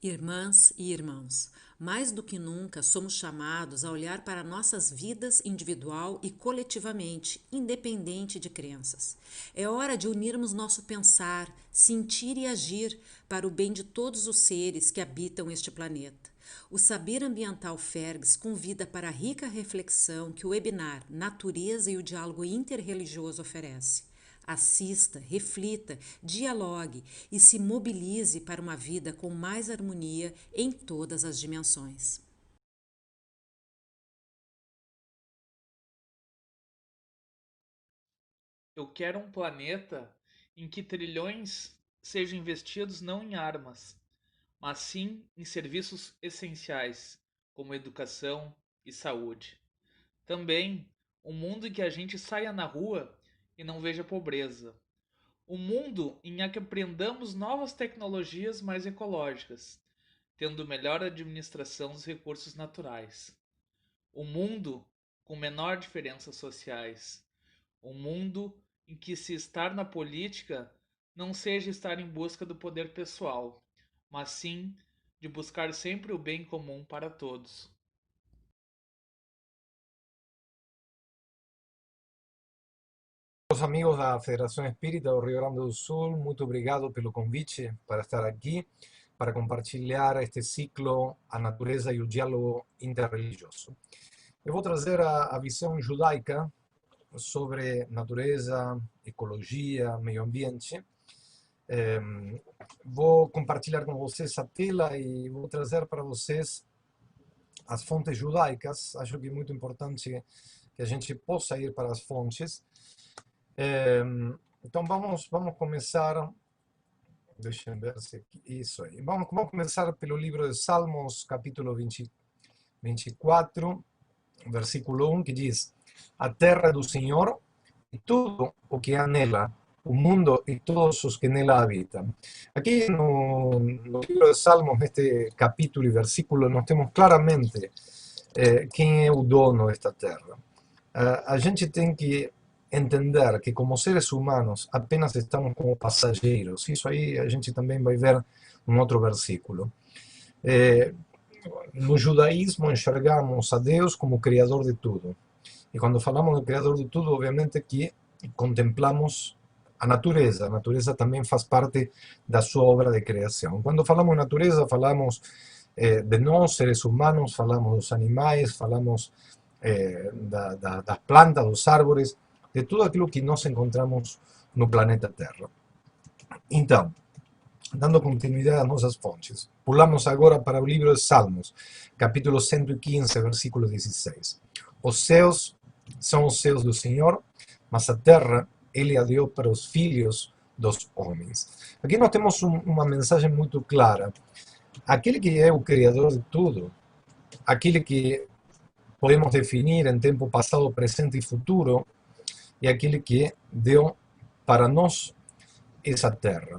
Irmãs e irmãos, mais do que nunca somos chamados a olhar para nossas vidas individual e coletivamente, independente de crenças. É hora de unirmos nosso pensar, sentir e agir para o bem de todos os seres que habitam este planeta. O Saber Ambiental Fergs convida para a rica reflexão que o webinar Natureza e o Diálogo Interreligioso oferece. Assista, reflita, dialogue e se mobilize para uma vida com mais harmonia em todas as dimensões. Eu quero um planeta em que trilhões sejam investidos não em armas, mas sim em serviços essenciais, como educação e saúde. Também um mundo em que a gente saia na rua e não veja pobreza. Um mundo em que aprendamos novas tecnologias mais ecológicas, tendo melhor administração dos recursos naturais. Um mundo com menor diferenças sociais. Um mundo em que se estar na política não seja estar em busca do poder pessoal, mas sim de buscar sempre o bem comum para todos. Os amigos da Federação Espírita do Rio Grande do Sul, muito obrigado pelo convite para estar aqui, para compartilhar este ciclo A Natureza e o Diálogo Interreligioso. Eu vou trazer a visão judaica sobre natureza, ecologia, meio ambiente. Eh, Vou compartilhar com vocês a tela e vou trazer para vocês as fontes judaicas. Acho que é muito importante que a gente possa ir para as fontes. Eh, então vamos começar. Deixa eu ver se isso aí. Vamos começar pelo livro de Salmos, capítulo 24, versículo 1, que diz: A terra do Senhor e tudo o que há nela, o mundo e todos os que nela habitam. Aqui no livro de Salmos, neste capítulo e versículo, nós temos claramente quem é o dono desta terra. A gente tem que entender que como seres humanos apenas estamos como passageiros. Isso aí a gente também vai ver num outro versículo. Eh, no judaísmo enxergamos a Deus como criador de tudo. E quando falamos do criador de tudo, obviamente que contemplamos a natureza. A natureza também faz parte da sua obra de criação. Quando falamos de natureza, falamos de nós, seres humanos, falamos dos animais, falamos das plantas, dos árvores, de tudo aquilo que nós encontramos no planeta Terra. Então, dando continuidade às nossas fontes, pulamos agora para o livro de Salmos, capítulo 115, versículo 16. Os céus são os céus do Senhor, mas a terra ele a deu para os filhos dos homens. Aqui nós temos uma mensagem muito clara. Aquele que é o Criador de tudo, aquele que podemos definir em tempo passado, presente e futuro, é aquele que deu para nós essa terra.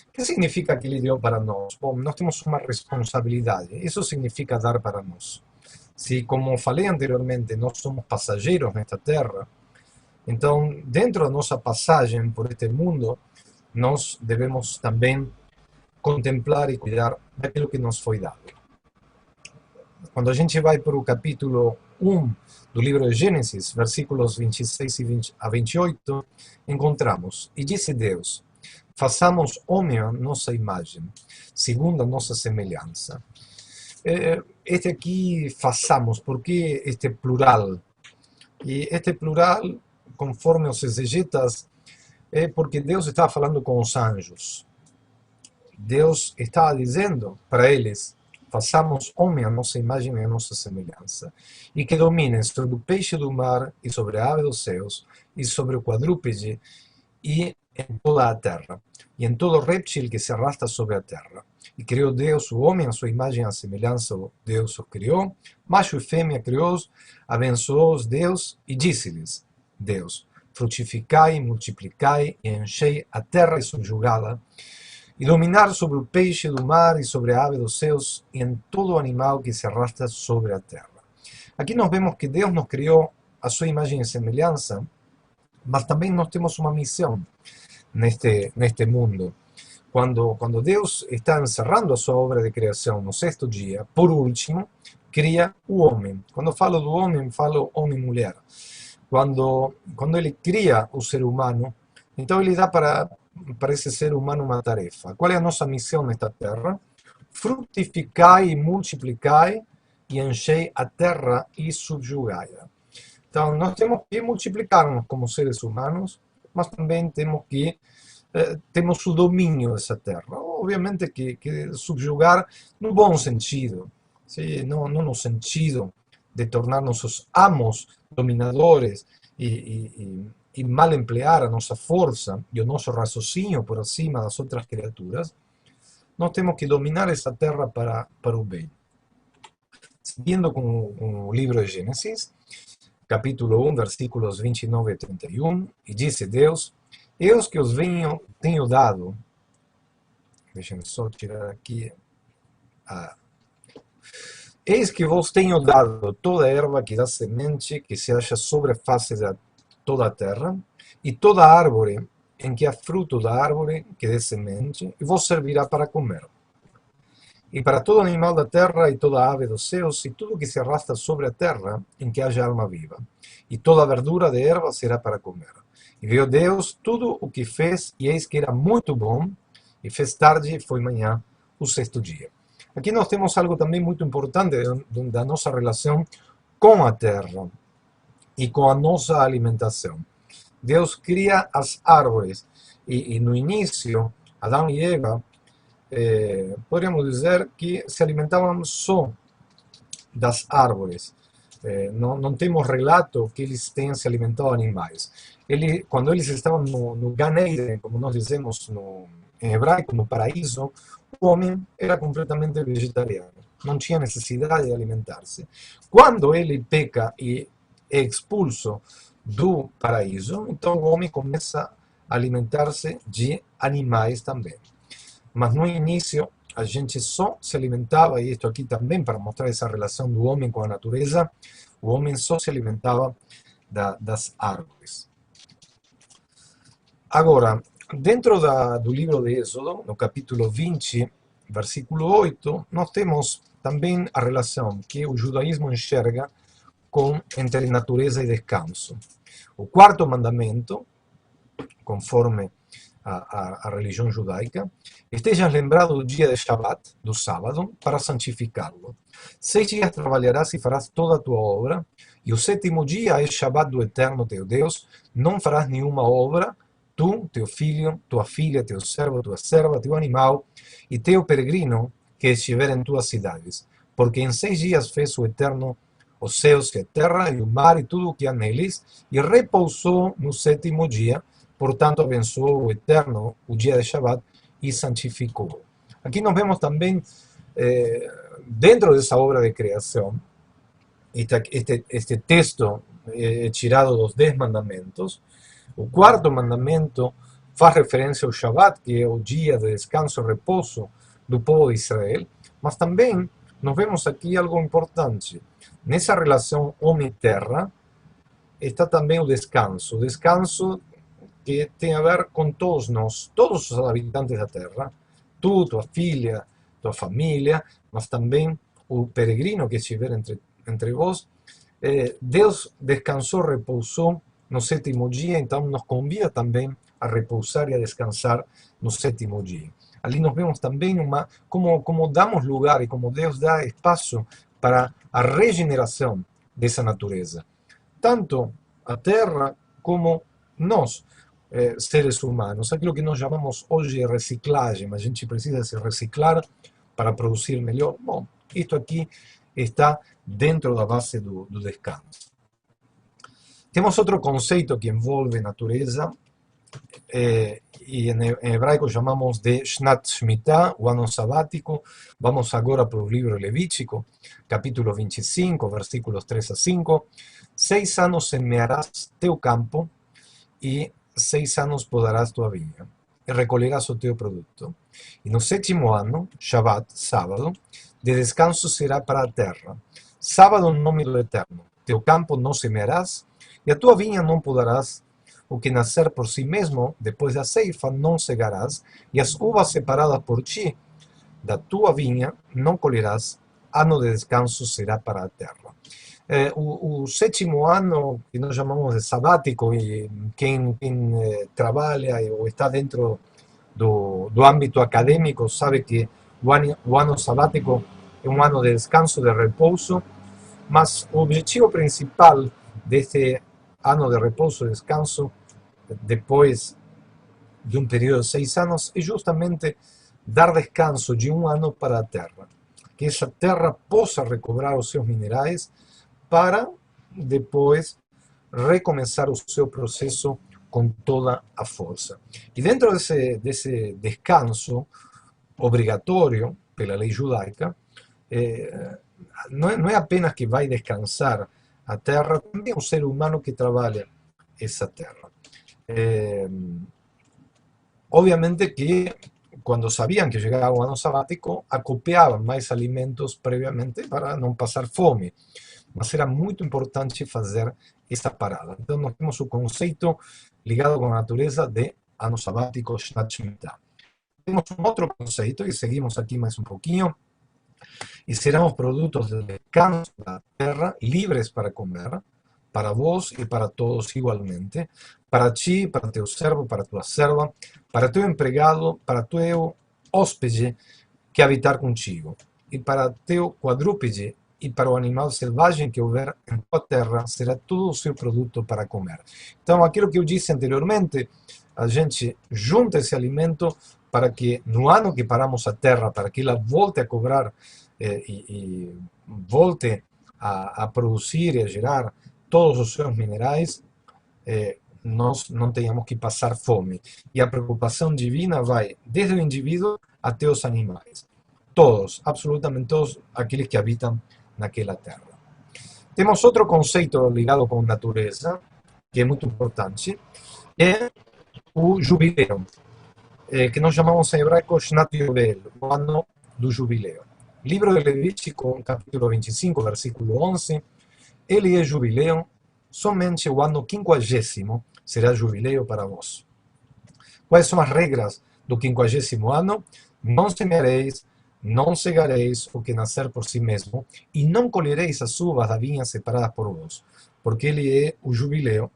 O que significa que ele deu para nós? Bom, nós temos uma responsabilidade. Isso significa dar para nós. Se, como falei anteriormente, nós somos passageiros nesta terra, então, dentro da nossa passagem por este mundo, nós devemos também contemplar e cuidar daquilo que nos foi dado. Quando a gente vai para o capítulo 1 do livro de Gênesis, versículos 26 a 28, encontramos: E disse Deus: Façamos homem à nossa imagem, segundo a nossa semelhança. Este aqui, façamos, por que este plural? E este plural, conforme os exegetas, é porque Deus está falando com os anjos. Deus está dizendo para eles: façamos homem à nossa imagem e à nossa semelhança, e que domine sobre o peixe do mar, e sobre a ave dos céus, e sobre o quadrúpede, e em toda a terra, e em todo réptil que se arrasta sobre a terra. E criou Deus o homem à sua imagem e à semelhança, Deus o criou, macho e fêmea criou-os, abençoou-os Deus, e disse-lhes Deus: frutificai, multiplicai, e enchei a terra e subjugá-la, e dominar sobre o peixe do mar e sobre a ave dos céus e em todo o animal que se arrasta sobre a terra. Aqui nós vemos que Deus nos criou a sua imagem e semelhança, mas também nós temos uma missão neste mundo. quando Deus está encerrando a sua obra de criação no sexto dia, por último, cria o homem. Quando falo do homem, falo homem e mulher. Quando ele cria o ser humano, então ele dá para esse ser humano uma tarefa. Qual é a nossa missão nesta terra? Frutificai e multiplicai e enchei a terra e subjugai-a. Então, nós temos que multiplicar-nos como seres humanos, mas também temos o domínio dessa terra. Obviamente que subjugar no bom sentido, sim? Não no sentido de tornar-nos os amos dominadores e mal emplear a nossa força e o nosso raciocínio por acima das outras criaturas. Nós temos que dominar essa terra para o bem. Seguindo com o livro de Gênesis, capítulo 1, versículos 29 e 31, e disse Deus: eis que os tenho dado. Deixem-me só tirar aqui. Eis que vos tenho dado toda a erva que dá semente, que se acha sobre a face de toda a terra, e toda árvore em que há fruto da árvore que dê semente, e vos servirá para comer. E para todo animal da terra, e toda ave dos céus, e tudo que se arrasta sobre a terra, em que haja alma viva. E toda verdura de erva será para comer. E viu Deus tudo o que fez, e eis que era muito bom, e fez tarde e foi manhã, o sexto dia. Aqui nós temos algo também muito importante da nossa relação com a terra e com a nossa alimentação. Deus cria as árvores, e no início, Adão e Eva, poderíamos dizer que se alimentavam só das árvores. Não temos relato que eles tenham se alimentado de animais. Quando eles estavam no Gan Eden, como nós dizemos em hebraico, no paraíso, o homem era completamente vegetariano. Não tinha necessidade de alimentar-se. Quando ele peca e é expulso do paraíso, então o homem começa a alimentar-se de animais também. Mas no início a gente só se alimentava, e isto aqui também para mostrar essa relação do homem com a natureza, o homem só se alimentava das árvores. Agora, dentro do livro de Êxodo, no capítulo 20, versículo 8, nós temos também a relação que o judaísmo enxerga entre natureza e descanso. O quarto mandamento, conforme a religião judaica: estejas lembrado do dia de Shabat, do sábado, para santificá-lo. 6 dias trabalharás e farás toda a tua obra, e o sétimo dia é Shabat do Eterno teu Deus, não farás nenhuma obra, tu, teu filho, tua filha, teu servo, tua serva, teu animal, e teu peregrino que estiver em tuas cidades. Porque em 6 dias fez o Eterno os céus e a terra e o mar e tudo o que há neles, e repousou no sétimo dia. Portanto, abençoou o Eterno o dia de Shabat e santificou. Aqui nós vemos também, dentro dessa obra de criação, este texto é tirado dos 10 mandamentos. O quarto mandamento faz referência ao Shabat, que é o dia de descanso e repouso do povo de Israel, mas também nós vemos aqui algo importante. Nessa relação homem-terra está também o descanso que tem a ver com todos nós, todos os habitantes da terra, tu, tua filha, tua família, mas também o peregrino que estiver entre vós. Deus descansou, repousou no sétimo dia, então nos convida também a repousar e a descansar no sétimo dia. Ali nós vemos também como damos lugar e como Deus dá espaço para a regeneração dessa natureza. Tanto a terra como nós, seres humanos. Aquilo que nós chamamos hoje de reciclagem, a gente precisa se reciclar para produzir melhor. Bom, isto aqui está dentro da base do descanso. Temos outro conceito que envolve natureza, e em hebraico chamamos de Shnat Shemitah, o ano sabático. Vamos agora para o livro Levítico, capítulo 25, versículos 3 a 5. 6 anos semearás teu campo, e 6 anos podarás tua vinha, e recolherás o teu produto. E no sétimo ano, Shabat, sábado, de descanso será para a terra. Sábado no nome do Eterno. Teu campo não semearás, e a tua vinha não podarás, o que nascer por si mesmo, depois da ceifa, não cegarás, e as uvas separadas por ti da tua vinha não colherás, ano de descanso será para a terra. O sétimo ano, que nós chamamos de sabático, e quem trabalha ou está dentro do âmbito acadêmico sabe que o ano sabático é um ano de descanso, de repouso, mas o objetivo principal deste ano de repouso e descanso, depois de um período de 6 anos, é justamente dar descanso de um ano para a terra, que essa terra possa recobrar os seus minerais para depois recomeçar o seu processo com toda a força. E dentro desse descanso obrigatório pela lei judaica, não é apenas que vai descansar a terra, também é um ser humano que trabalha essa terra. Obviamente que quando sabiam que chegava o ano sabático, acopiavam mais alimentos previamente para não passar fome. Mas era muito importante fazer essa parada. Então, nós temos o conceito ligado com a natureza de ano sabático, Shnat Shemitah. Temos um outro conceito, e seguimos aqui mais um pouquinho, e serão os produtos de descanso da terra livres para comer, para vós e para todos igualmente, para ti, para teu servo, para tua serva, para teu empregado, para teu hóspede que habitar contigo, e para teu quadrúpede e para o animal selvagem que houver em tua terra, será todo o seu produto para comer. Então, aquilo que eu disse anteriormente, a gente junta esse alimento para que no ano que paramos a terra, para que ela volte a cobrar e volte a produzir e a gerar todos os seus minerais, nós não tenhamos que passar fome. E a preocupação divina vai desde o indivíduo até os animais. Todos, absolutamente todos aqueles que habitam naquela terra. Temos outro conceito ligado com natureza, que é muito importante, é o jubileu, que nós chamamos em hebraico Shnat Yovel, o ano do jubileu. Livro de Levítico, capítulo 25, versículo 11, ele é jubileu, somente o ano 50º será jubileu para vós. Quais são as regras do 50º ano? Não semeareis, não cegareis o que nascer por si mesmo, e não colhereis as uvas da vinha separadas por vós, porque ele é o jubileu,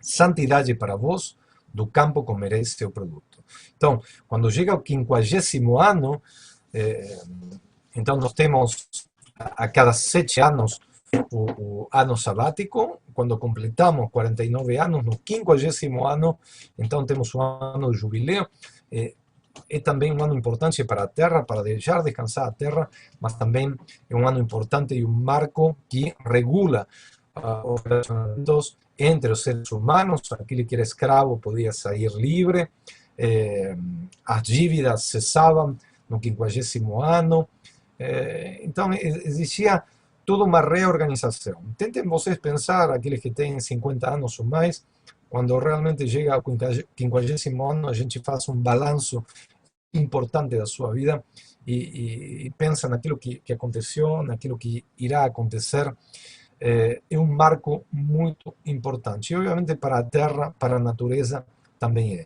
santidade para vós, do campo comereis seu produto. Então, quando chega o 50º ano, então nós temos a cada 7 anos o ano sabático. Quando completamos 49 anos, no 50º ano, então temos o ano de jubileu. É também um ano importante para a terra, para deixar descansar a terra, mas também é um ano importante e um marco que regula os relacionamentos entre os seres humanos. Aquele que era escravo podia sair livre, as dívidas cessavam no 50º ano. Então existia toda uma reorganização. Tentem vocês pensar, aqueles que têm 50 anos ou mais, quando realmente chega ao 50º ano, a gente faz um balanço importante da sua vida e pensa naquilo que aconteceu, naquilo que irá acontecer. É um marco muito importante. E, obviamente, para a terra, para a natureza, também é.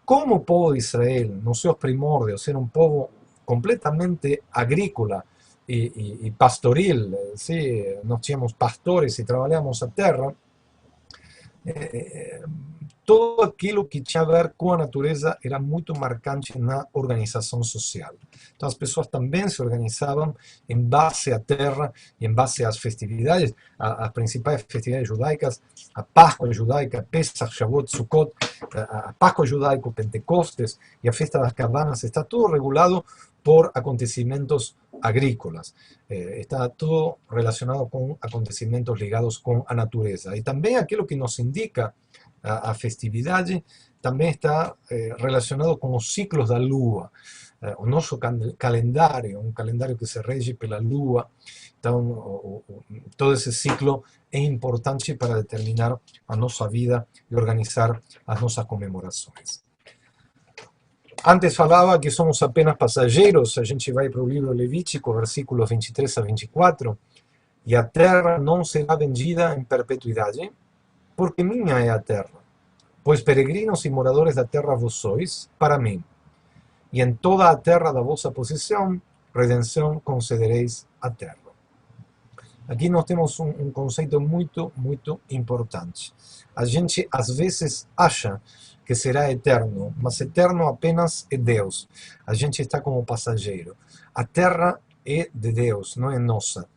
Como o povo de Israel, nos seus primórdios, era um povo completamente agrícola e pastoril, ¿sí? Nós tínhamos pastores e trabalhávamos a terra, todo aquilo que tinha a ver com a natureza era muito marcante na organização social. Então as pessoas também se organizavam em base à terra e em base às festividades, as principais festividades judaicas, a Páscoa judaica, Pesach, Shavuot, Sukkot, a Páscoa judaica, Pentecostes e a Festa das Cabanas, está tudo regulado por acontecimentos agrícolas. Está todo relacionado com acontecimentos ligados com a natureza. E também aquilo que nos indica a festividade também está relacionado com os ciclos da lua. O nosso calendário, um calendário que se rege pela lua. Então, todo esse ciclo é importante para determinar a nossa vida e organizar as nossas comemorações. Antes falava que somos apenas passageiros. A gente vai para o livro Levítico, versículos 23 a 24, e a terra não será vendida em perpetuidade, porque minha é a terra. Pois peregrinos e moradores da terra vos sois, para mim. E em toda a terra da vossa posição, redenção concedereis à terra. Aqui nós temos um conceito muito, muito importante. A gente, às vezes, acha que será eterno, mas eterno apenas é Deus. A gente está como passageiro. A terra é de Deus, não é nossa.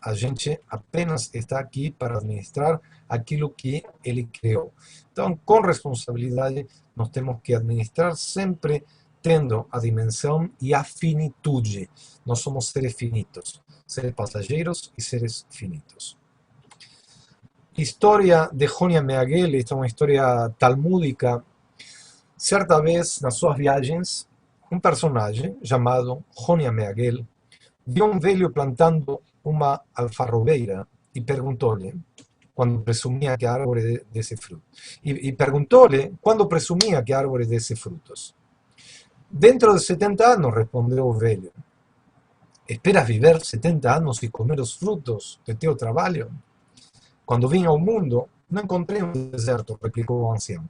A gente apenas está aqui para administrar aquilo que Ele criou. Então, com responsabilidade, nós temos que administrar sempre tendo a dimensão e a finitude. Nós somos seres finitos, seres passageiros e seres finitos. História de Jonia Meagel, esta é uma história talmúdica. Certa vez, nas suas viagens, um personagem chamado Jonia Meagel viu um velho plantando uma alfarrobeira e perguntou-lhe quando presumia que a árvore desse fruto. E perguntou-lhe quando presumia que a árvore desse frutos. Dentro de 70 anos, respondeu o velho. Esperas viver 70 anos e comer os frutos de teu trabalho? Quando vim ao mundo, não encontrei um deserto, replicou o ancião.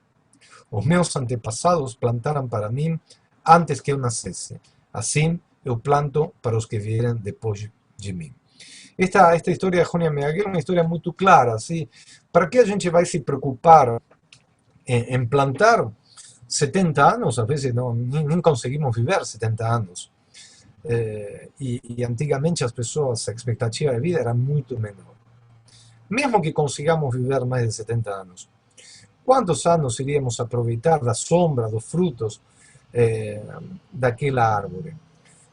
Os meus antepassados plantaram para mim antes que eu nascesse. Assim, eu planto para os que vierem depois de mim. Esta história de Jonia Meagel é uma história muito clara. Assim, para que a gente vai se preocupar em plantar 70 anos? Às vezes nem conseguimos viver 70 anos. E antigamente as pessoas, a expectativa de vida era muito menor. Mesmo que consigamos viver mais de 70 anos, quantos anos iríamos aproveitar da sombra, dos frutos daquela árvore?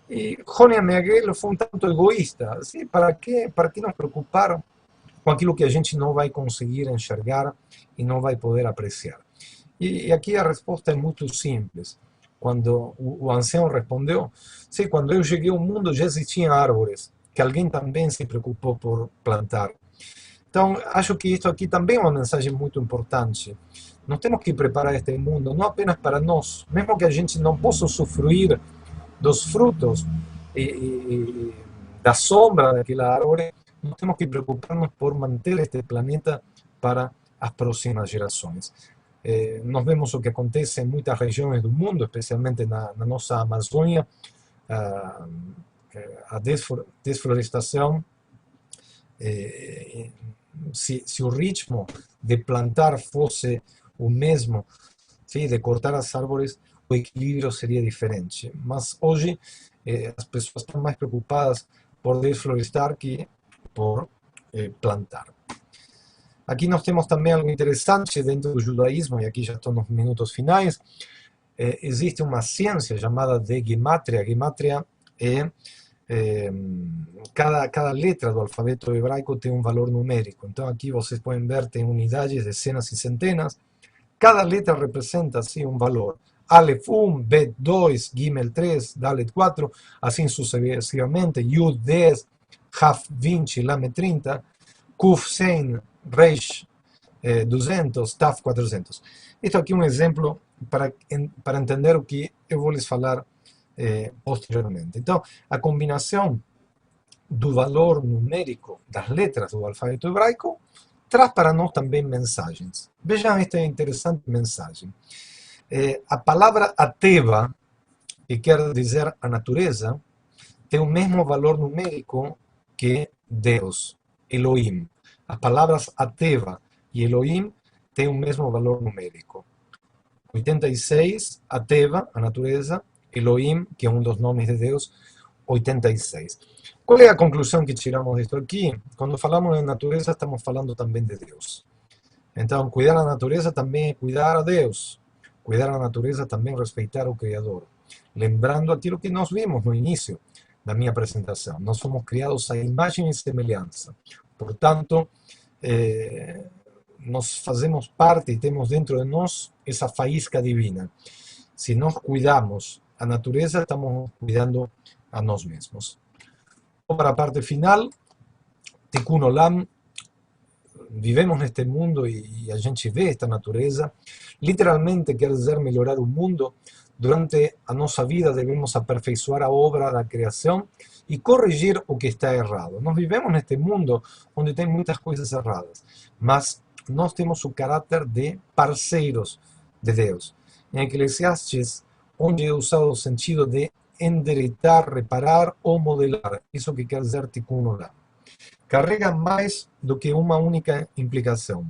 E Jonia Meagel foi um tanto egoísta. Assim, para que nos preocupar com aquilo que a gente não vai conseguir enxergar e não vai poder apreciar? E aqui a resposta é muito simples. Quando o ancião respondeu, sim, quando eu cheguei ao mundo já existiam árvores, que alguém também se preocupou por plantar. Então, acho que isto aqui também é uma mensagem muito importante. Nós temos que preparar este mundo, não apenas para nós, mesmo que a gente não possa usufruir dos frutos e da sombra daquela árvore, nós temos que preocupar-nos por manter este planeta para as próximas gerações. Nós vemos o que acontece em muitas regiões do mundo, especialmente na nossa Amazônia, a desflorestação. Se o ritmo de plantar fosse o mesmo, sim, de cortar as árvores, o equilíbrio seria diferente. Mas hoje as pessoas estão mais preocupadas por desflorestar que por plantar. Aqui nós temos também algo interessante dentro do judaísmo, e aqui já estou nos minutos finais. Existe uma ciência chamada de Gematria. Gematria é cada letra do alfabeto hebraico tem um valor numérico. Então aqui vocês podem ver, tem unidades, dezenas e centenas. Cada letra representa assim um valor. Aleph 1, Bet 2, Gimel 3, Dalet 4, assim sucessivamente, Yud 10, Haf 20, Lamed 30, Kuf 100, Reish 200, Taf 400. Isto aqui é um exemplo para entender o que eu vou lhes falar posteriormente. Então, a combinação do valor numérico das letras do alfabeto hebraico traz para nós também mensagens. Vejam esta interessante mensagem. A palavra ateva, que quer dizer a natureza, tem o mesmo valor numérico que Deus, Elohim. As palavras ateva e Elohim têm o mesmo valor numérico. 86, ateva, a natureza, Elohim, que é um dos nomes de Deus, 86. Qual é a conclusão que tiramos disto aqui? Quando falamos de natureza, estamos falando também de Deus. Então, cuidar a natureza também é cuidar a Deus. Cuidar a natureza também é respeitar o Criador. Lembrando aquilo que nós vimos no início da minha apresentação. Nós somos criados à imagem e semelhança. Portanto, nós fazemos parte e temos dentro de nós essa faísca divina. Se nós cuidamos a natureza, estamos cuidando a nós mesmos. Para a parte final, Tikkun Olam, vivemos neste mundo e a gente vê esta natureza. Literalmente quer dizer melhorar o mundo. Durante a nossa vida devemos aperfeiçoar a obra da criação e corrigir o que está errado. Nós vivemos neste mundo onde tem muitas coisas erradas, mas nós temos o caráter de parceiros de Deus. Em Eclesiastes, onde é usado o sentido de endereitar, reparar ou modelar, isso que quer dizer tikkun olam. Carrega mais do que uma única implicação.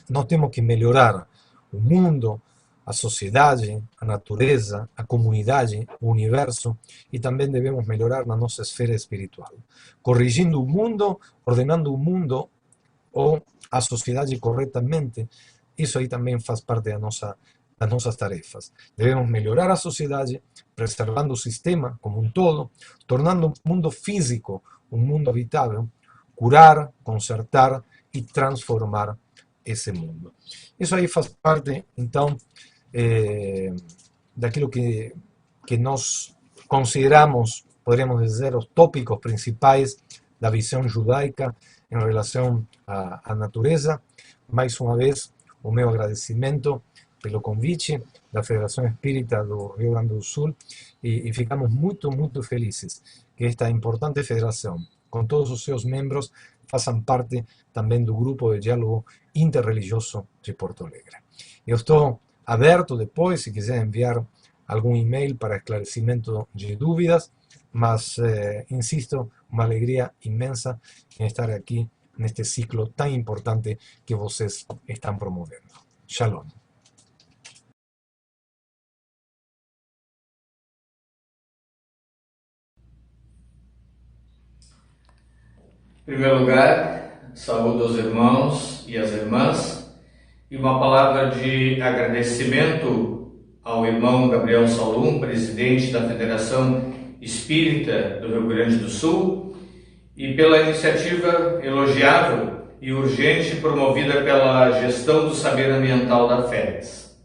Nós temos que melhorar o mundo, a sociedade, a natureza, a comunidade, o universo, e também devemos melhorar na nossa esfera espiritual, corrigindo o mundo, ordenando o mundo ou a sociedade corretamente. Isso aí também faz parte das nossas tarefas. Devemos melhorar a sociedade, preservando o sistema como um todo, tornando o mundo físico um mundo habitável, curar, consertar e transformar esse mundo. Isso aí faz parte, então, daquilo que nós consideramos, poderíamos dizer, os tópicos principais da visão judaica em relação à natureza. Mais uma vez, o meu agradecimento pelo convite da Federação Espírita do Rio Grande do Sul, e ficamos muito, muito felizes que esta importante federação, com todos os seus membros, façam parte também do grupo de diálogo interreligioso de Porto Alegre. Eu estou aberto depois, se quiser enviar algum e-mail para esclarecimento de dúvidas, mas, insisto, uma alegria imensa em estar aqui neste ciclo tão importante que vocês estão promovendo. Shalom. Em primeiro lugar, saúdo os irmãos e as irmãs e uma palavra de agradecimento ao irmão Gabriel Salum, presidente da Federação Espírita do Rio Grande do Sul, e pela iniciativa elogiável e urgente promovida pela gestão do saber ambiental da FEDEX.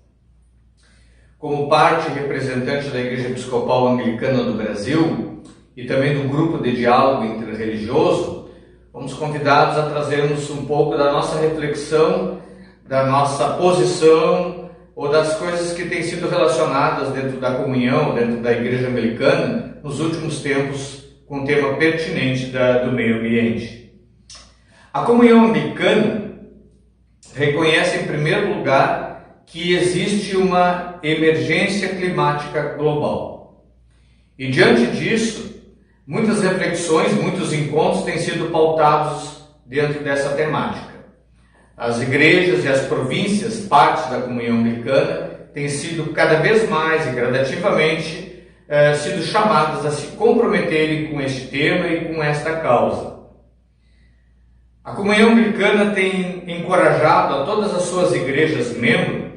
Como parte representante da Igreja Episcopal Anglicana do Brasil e também do grupo de diálogo interreligioso, fomos convidados a trazermos um pouco da nossa reflexão, da nossa posição ou das coisas que têm sido relacionadas dentro da comunhão, dentro da Igreja Anglicana, nos últimos tempos, com um tema pertinente do meio ambiente. A comunhão anglicana reconhece, em primeiro lugar, que existe uma emergência climática global. E diante disso, muitas reflexões, muitos encontros têm sido pautados dentro dessa temática. As igrejas e as províncias, partes da comunhão anglicana, têm sido cada vez mais e gradativamente sido chamadas a se comprometerem com este tema e com esta causa. A comunhão anglicana tem encorajado a todas as suas igrejas membros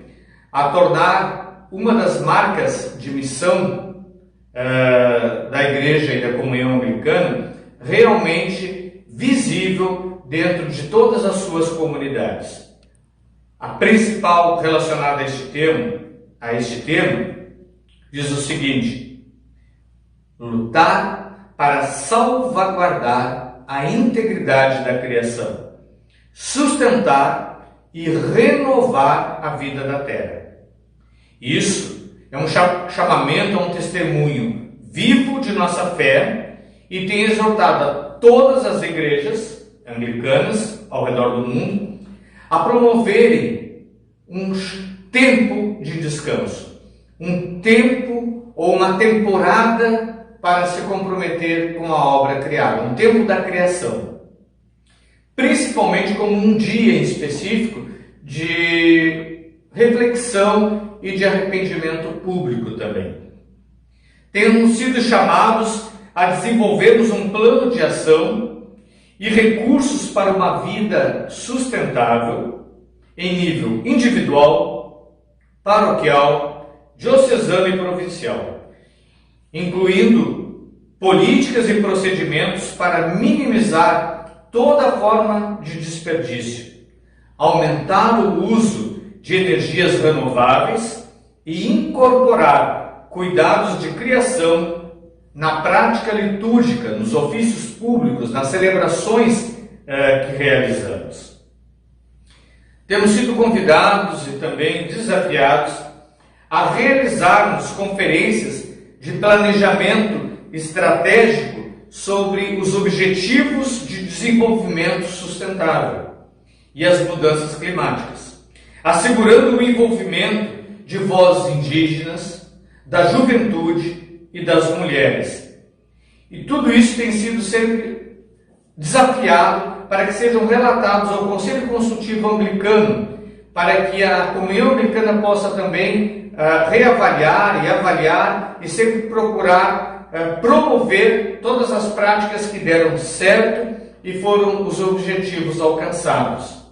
a tornar uma das marcas de missão da igreja e da comunhão anglicana realmente visível dentro de todas as suas comunidades. A principal relacionada a este tema, diz o seguinte: lutar para salvaguardar a integridade da criação, sustentar e renovar a vida da terra. Isso é um chamamento a um testemunho vivo de nossa fé e tem exortado a todas as igrejas anglicanas ao redor do mundo a promoverem um tempo de descanso, um tempo ou uma temporada para se comprometer com a obra criada, um tempo da criação, principalmente como um dia em específico de reflexão e de arrependimento público também. Temos sido chamados a desenvolvermos um plano de ação e recursos para uma vida sustentável em nível individual, paroquial, diocesano e provincial, incluindo políticas e procedimentos para minimizar toda forma de desperdício, aumentar o uso de energias renováveis e incorporar cuidados de criação na prática litúrgica, nos ofícios públicos, nas celebrações que realizamos. Temos sido convidados e também desafiados a realizarmos conferências de planejamento estratégico sobre os objetivos de desenvolvimento sustentável e as mudanças climáticas, assegurando o envolvimento de vozes indígenas, da juventude e das mulheres. E tudo isso tem sido sempre desafiado para que sejam relatados ao Conselho Consultivo Anglicano, para que a comunhão anglicana possa também reavaliar e avaliar e sempre procurar promover todas as práticas que deram certo e foram os objetivos alcançados.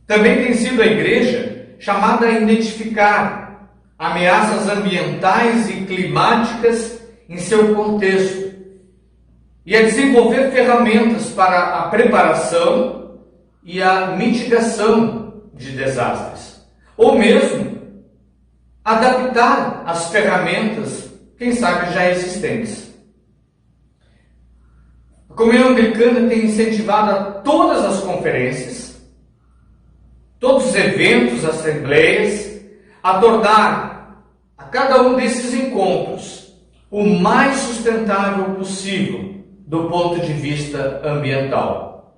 Também tem sido a Igreja chamada a identificar ameaças ambientais e climáticas em seu contexto e a desenvolver ferramentas para a preparação e a mitigação de desastres, ou mesmo adaptar as ferramentas, quem sabe já existentes. A Comunhão Anglicana tem incentivado a todas as conferências, todos os eventos, assembleias, a tornar a cada um desses encontros o mais sustentável possível do ponto de vista ambiental.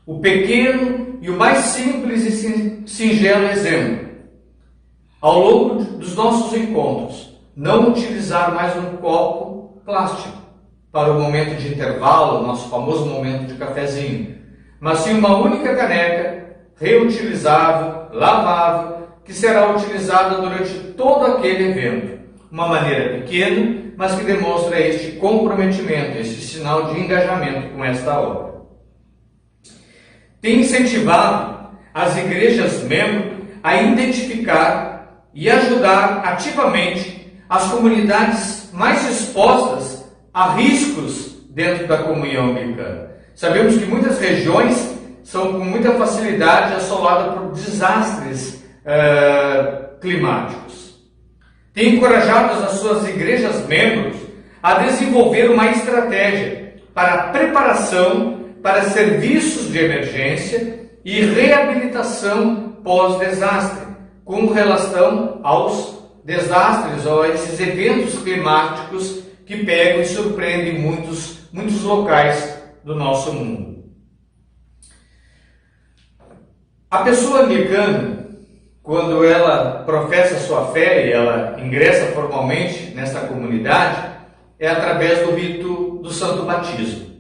O pequeno e o mais simples e singelo exemplo: ao longo dos nossos encontros, não utilizar mais um copo plástico para o momento de intervalo, o nosso famoso momento de cafezinho, mas sim uma única caneca reutilizável, lavável, que será utilizada durante todo aquele evento. Uma maneira pequena, mas que demonstra este comprometimento, este sinal de engajamento com esta obra. Tem incentivado as igrejas membros a identificar e ajudar ativamente as comunidades mais expostas a riscos dentro da comunhão anglicana. Sabemos que muitas regiões são com muita facilidade assoladas por desastres climáticos. Tem encorajado as suas igrejas membros a desenvolver uma estratégia para a preparação para serviços de emergência e reabilitação pós-desastre, com relação aos desastres ou a esses eventos climáticos que pegam e surpreendem muitos locais do nosso mundo. A pessoa anglicana, quando ela professa sua fé e ela ingressa formalmente nesta comunidade, é através do rito do Santo Batismo.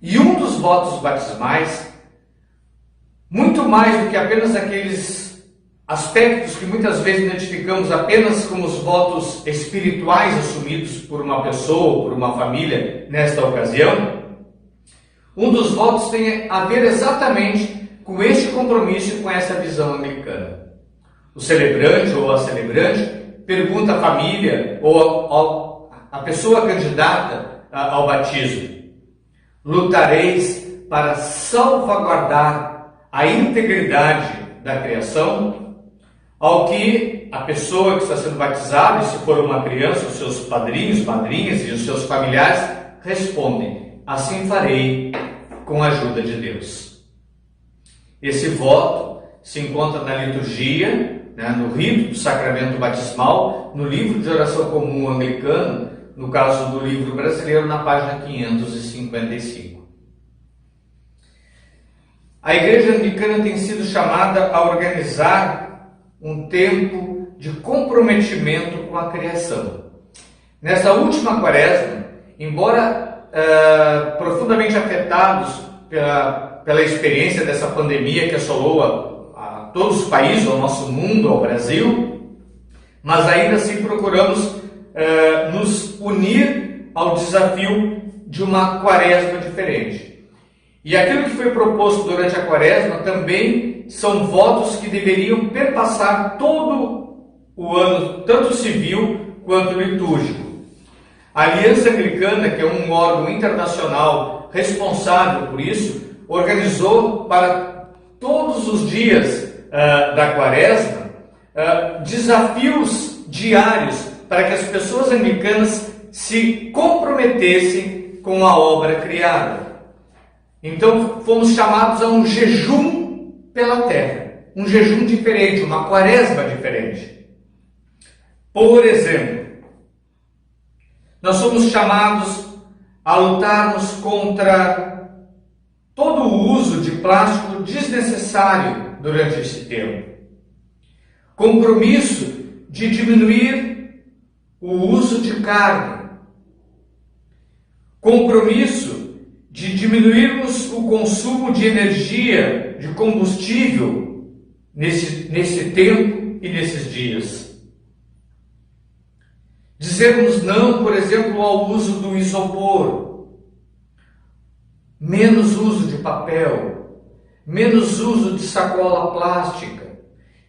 E um dos votos batismais, muito mais do que apenas aqueles aspectos que muitas vezes identificamos apenas como os votos espirituais assumidos por uma pessoa ou por uma família nesta ocasião, um dos votos tem a ver exatamente com este compromisso e com essa visão anglicana. O celebrante ou a celebrante pergunta à família ou à pessoa candidata ao batismo: lutareis para salvaguardar a integridade da criação? Ao que a pessoa que está sendo batizada, e se for uma criança, os seus padrinhos, madrinhas e os seus familiares respondem: assim farei, com a ajuda de Deus. Esse voto se encontra na liturgia, no rito do sacramento batismal, no livro de oração comum anglicano, no caso do livro brasileiro, na página 555. A Igreja Anglicana tem sido chamada a organizar um tempo de comprometimento com a criação. Nesta última quaresma, embora profundamente afetados pela experiência dessa pandemia que assolou a todos os países, ao nosso mundo, ao Brasil, mas ainda assim procuramos nos unir ao desafio de uma quaresma diferente. E aquilo que foi proposto durante a quaresma também são votos que deveriam perpassar todo o ano, tanto civil quanto litúrgico. A Aliança Anglicana, que é um órgão internacional responsável por isso, organizou para todos os dias da quaresma desafios diários para que as pessoas anglicanas se comprometessem com a obra criada. Então fomos chamados a um jejum pela terra, um jejum diferente, uma quaresma diferente. Por exemplo, nós somos chamados a lutarmos contra todo o uso de plástico desnecessário durante esse tempo. Compromisso de diminuir o uso de carne. Compromisso de diminuirmos o consumo de energia, de combustível nesse tempo e nesses dias. Dizermos não, por exemplo, ao uso do isopor, menos uso de papel, menos uso de sacola plástica,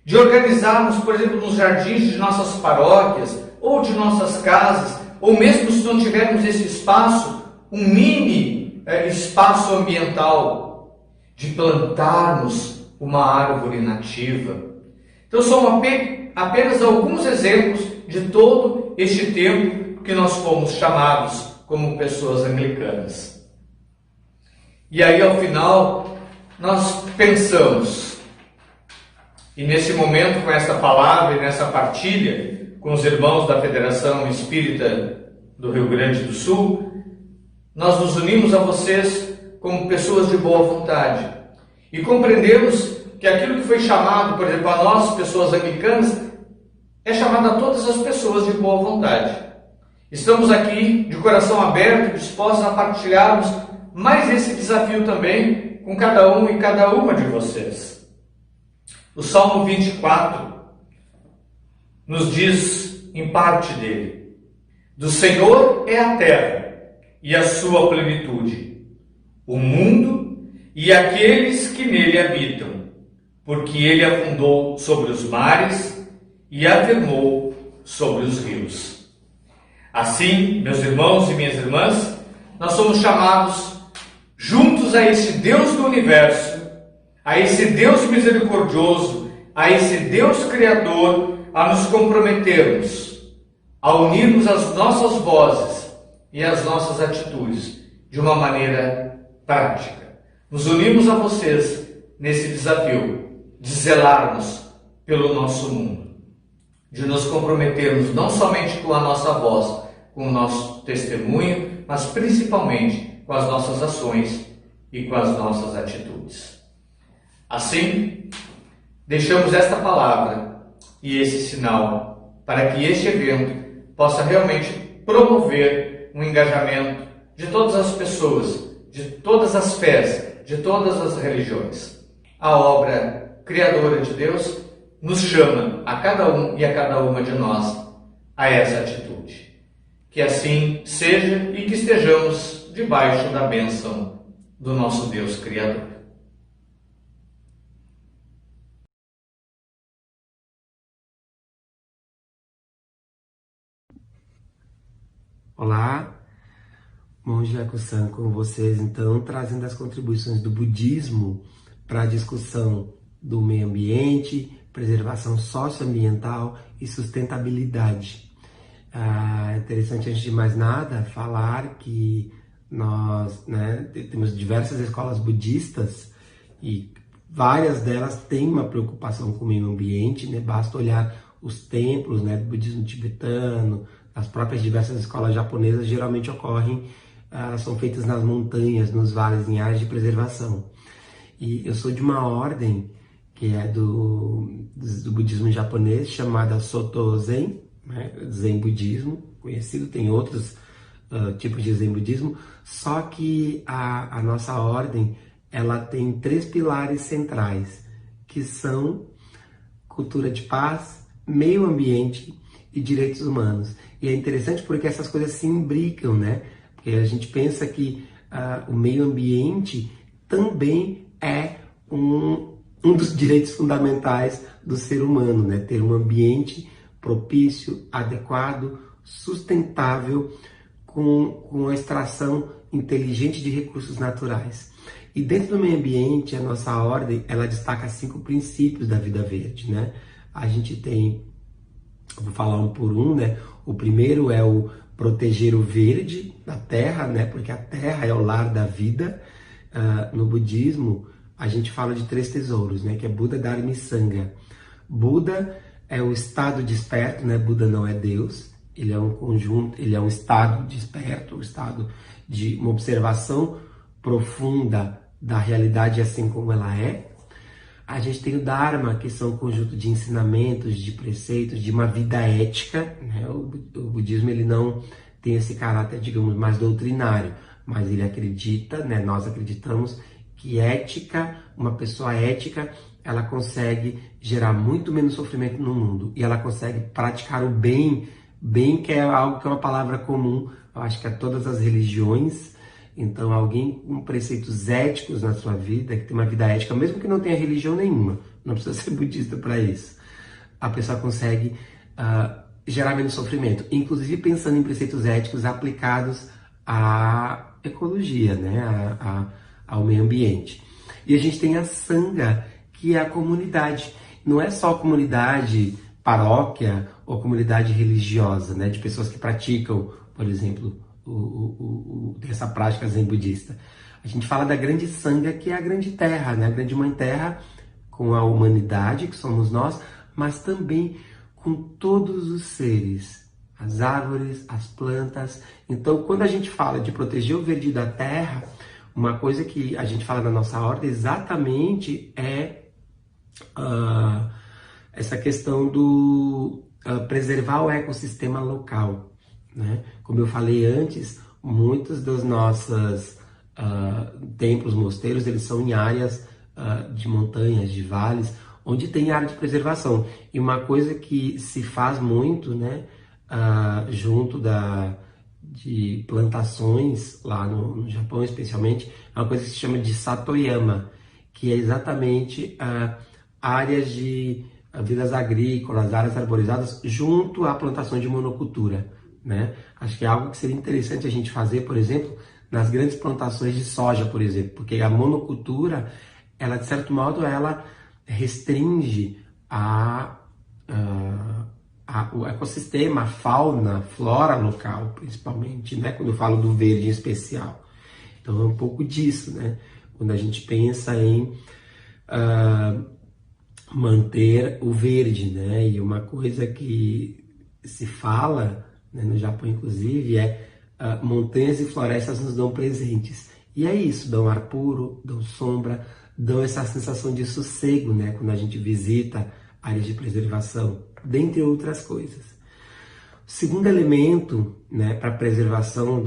de organizarmos, por exemplo, nos jardins de nossas paróquias ou de nossas casas, ou mesmo se não tivermos esse espaço, um mini espaço ambiental, de plantarmos uma árvore nativa. Então são apenas alguns exemplos de todo este tempo que nós fomos chamados como pessoas anglicanas. E aí, ao final, nós pensamos, e nesse momento, com essa palavra e nessa partilha, com os irmãos da Federação Espírita do Rio Grande do Sul, nós nos unimos a vocês como pessoas de boa vontade e compreendemos que aquilo que foi chamado, por exemplo, a nós, pessoas anglicanas, é chamado a todas as pessoas de boa vontade. Estamos aqui de coração aberto, dispostos a partilharmos mais esse desafio também com cada um e cada uma de vocês. O Salmo 24 nos diz, em parte dele, do Senhor é a terra e a sua plenitude, o mundo e aqueles que nele habitam, porque ele afundou sobre os mares e afirmou sobre os rios. Assim, meus irmãos e minhas irmãs, nós somos chamados juntos a esse Deus do universo, a esse Deus misericordioso, a esse Deus criador, a nos comprometermos, a unirmos as nossas vozes e as nossas atitudes de uma maneira prática. Nos unimos a vocês nesse desafio de zelarmos pelo nosso mundo, de nos comprometermos não somente com a nossa voz, com o nosso testemunho, mas principalmente com as nossas ações e com as nossas atitudes. Assim, deixamos esta palavra e esse sinal para que este evento possa realmente promover um engajamento de todas as pessoas, de todas as fés, de todas as religiões. A obra criadora de Deus nos chama a cada um e a cada uma de nós a essa atitude. Que assim seja e que estejamos debaixo da bênção do nosso Deus Criador. Olá, Monge Yaku-san com vocês, então, trazendo as contribuições do budismo para a discussão do meio ambiente, preservação socioambiental e sustentabilidade. É interessante, antes de mais nada, falar que nós temos diversas escolas budistas e várias delas têm uma preocupação com o meio ambiente, basta olhar os templos do budismo tibetano, as próprias diversas escolas japonesas geralmente ocorrem, são feitas nas montanhas, nos vales, em áreas de preservação. E eu sou de uma ordem que é do budismo japonês, chamada Soto Zen, Zen budismo, conhecido, tem outros tipos de Zen budismo, só que a nossa ordem, ela tem 3 pilares centrais, que são cultura de paz, meio ambiente e direitos humanos. E é interessante porque essas coisas se imbricam, Porque a gente pensa que o meio ambiente também é um dos direitos fundamentais do ser humano, Ter um ambiente propício, adequado, sustentável, com a extração inteligente de recursos naturais. E dentro do meio ambiente, a nossa ordem, ela destaca 5 princípios da vida verde, A gente tem, vou falar um por um, O primeiro é o proteger o verde da terra, Porque a terra é o lar da vida. No budismo, a gente fala de 3 tesouros, Que é Buda, Dharma e Sangha. Buda é o estado desperto, Buda não é Deus, ele é um conjunto, ele é um estado desperto, um estado de uma observação profunda da realidade assim como ela é. A gente tem o Dharma, que são um conjunto de ensinamentos, de preceitos, de uma vida ética, né? O budismo ele não tem esse caráter, digamos, mais doutrinário, mas ele acredita, né? Nós acreditamos que ética, uma pessoa ética, ela consegue gerar muito menos sofrimento no mundo e ela consegue praticar o bem, bem que é algo que é uma palavra comum, eu acho que a todas as religiões. Então, alguém com preceitos éticos na sua vida, que tem uma vida ética, mesmo que não tenha religião nenhuma, não precisa ser budista para isso, a pessoa consegue gerar menos sofrimento, inclusive pensando em preceitos éticos aplicados à ecologia, né? Ao meio ambiente. E a gente tem a Sangha, que é a comunidade. Não é só comunidade, paróquia ou comunidade religiosa, né? De pessoas que praticam, por exemplo, essa prática zen budista. A gente fala da grande Sangha, que é a grande terra, né? A grande mãe terra, com a humanidade, que somos nós, mas também com todos os seres, as árvores, as plantas. Então, quando a gente fala de proteger o verde da terra, uma coisa que a gente fala na nossa ordem exatamente é essa questão do preservar o ecossistema local, né? Como eu falei antes, muitos dos nossos templos, mosteiros, eles são em áreas de montanhas, de vales, onde tem área de preservação. E uma coisa que se faz muito, né, junto de plantações, lá no Japão especialmente, é uma coisa que se chama de Satoyama, que é exatamente áreas de vilas agrícolas, áreas arborizadas, junto à plantação de monocultura, né? Acho que é algo que seria interessante a gente fazer, por exemplo, nas grandes plantações de soja, por exemplo, porque a monocultura, ela de certo modo, ela restringe o ecossistema, a fauna, a flora local, principalmente, né? Quando eu falo do verde em especial. Então é um pouco disso, né? Quando a gente pensa em manter o verde, né? E uma coisa que se fala, né, no Japão, inclusive, é montanhas e florestas nos dão presentes. E é isso, dão ar puro, dão sombra, dão essa sensação de sossego, né? Quando a gente visita áreas de preservação, dentre outras coisas. O segundo elemento, né, para a preservação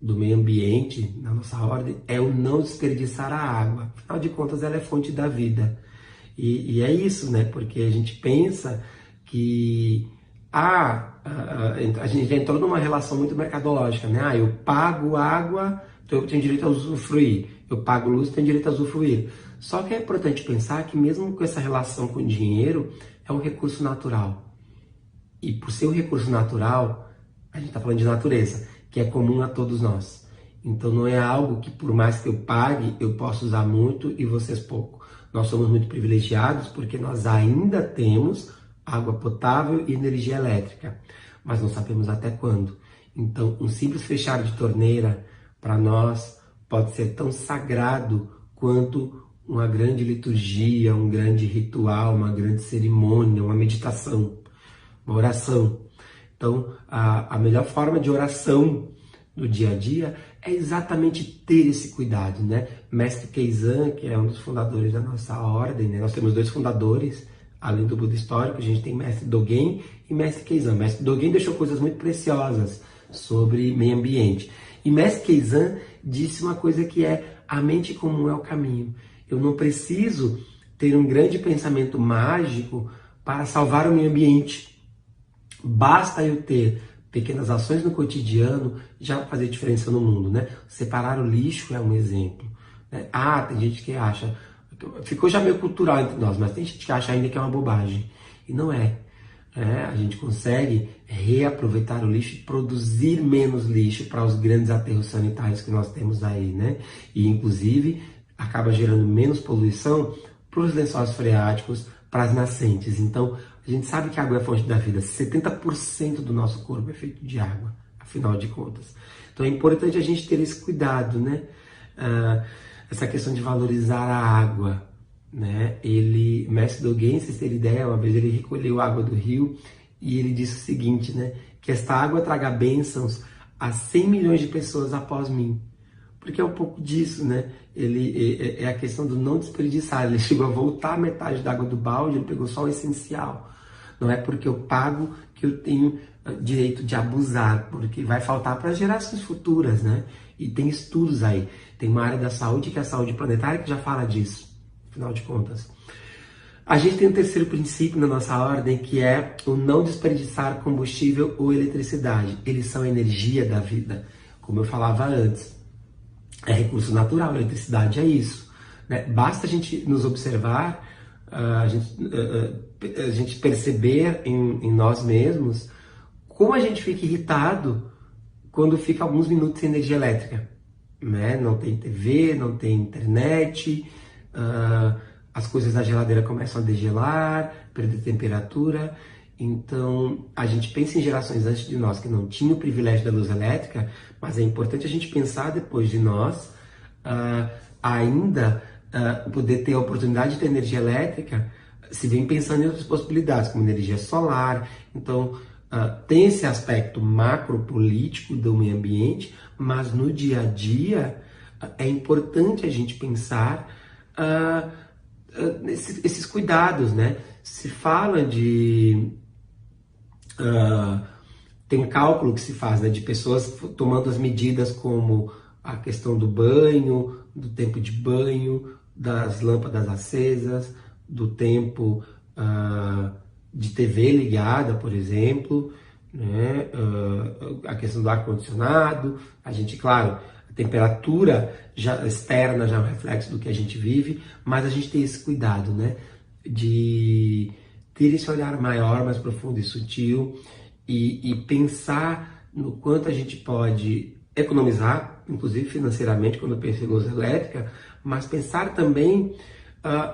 do meio ambiente, na nossa ordem, é o não desperdiçar a água. Afinal de contas, ela é fonte da vida. E é isso, né? Porque a gente pensa que a gente entrou numa relação muito mercadológica, né? Eu pago água, então eu tenho direito a usufruir. Eu pago luz, tenho direito a usufruir. Só que é importante pensar que mesmo com essa relação com o dinheiro, é um recurso natural. E por ser um recurso natural, a gente está falando de natureza, que é comum a todos nós. Então não é algo que por mais que eu pague, eu posso usar muito e vocês pouco. Nós somos muito privilegiados porque nós ainda temos água potável e energia elétrica, mas não sabemos até quando. Então um simples fechar de torneira, para nós, pode ser tão sagrado quanto uma grande liturgia, um grande ritual, uma grande cerimônia, uma meditação, uma oração. Então, a melhor forma de oração no dia a dia é exatamente ter esse cuidado, né? Mestre Keizan, que é um dos fundadores da nossa ordem, né? Nós temos dois fundadores, além do Buda histórico, a gente tem Mestre Dogen e Mestre Keizan. Mestre Dogen deixou coisas muito preciosas sobre meio ambiente. E Mestre Keizan disse uma coisa que é: a mente comum é o caminho. Eu não preciso ter um grande pensamento mágico para salvar o meio ambiente. Basta eu ter pequenas ações no cotidiano já fazer diferença no mundo, né? Separar o lixo é um exemplo, né? Tem gente que acha, ficou já meio cultural entre nós, mas tem gente que acha ainda que é uma bobagem. E não é. A gente consegue reaproveitar o lixo e produzir menos lixo para os grandes aterros sanitários que nós temos aí, né? E inclusive acaba gerando menos poluição para os lençóis freáticos, para as nascentes. Então, a gente sabe que a água é a fonte da vida. 70% do nosso corpo é feito de água, afinal de contas. Então é importante a gente ter esse cuidado, né? Essa questão de valorizar a água, né? Mestre Dogen, vocês terem ideia, uma vez ele recolheu água do rio e ele disse o seguinte, né? Que esta água traga bênçãos a 100 milhões de pessoas após mim. porque é um pouco disso, né? Ele é a questão do não desperdiçar. Ele chegou a voltar metade da água do balde, ele pegou só o essencial. Não é porque eu pago que eu tenho direito de abusar, porque vai faltar para gerações futuras, né? E tem estudos aí. Tem uma área da saúde, que é a saúde planetária, que já fala disso, afinal de contas. A gente tem um terceiro princípio na nossa ordem, que é o não desperdiçar combustível ou eletricidade. Eles são a energia da vida, como eu falava antes. É recurso natural, a eletricidade é isso, né? Basta a gente nos observar, a gente perceber em nós mesmos como a gente fica irritado quando fica alguns minutos sem energia elétrica, né? Não tem TV, não tem internet, as coisas da geladeira começam a degelar, perder temperatura. Então, a gente pensa em gerações antes de nós que não tinham o privilégio da luz elétrica, mas é importante a gente pensar depois de nós ainda poder ter a oportunidade de ter energia elétrica, se vem pensando em outras possibilidades, como energia solar. Então, tem esse aspecto macropolítico do meio ambiente, mas no dia a dia é importante a gente pensar esses cuidados, né? Se fala de... tem cálculo que se faz, né, de pessoas tomando as medidas como a questão do banho, do tempo de banho, das lâmpadas acesas, do tempo de TV ligada, por exemplo, né, a questão do ar-condicionado. A gente, claro, a temperatura externa já é um reflexo do que a gente vive, mas a gente tem esse cuidado, né, de ter esse olhar maior, mais profundo e sutil, e pensar no quanto a gente pode economizar, inclusive financeiramente, quando pensa em luz elétrica, mas pensar também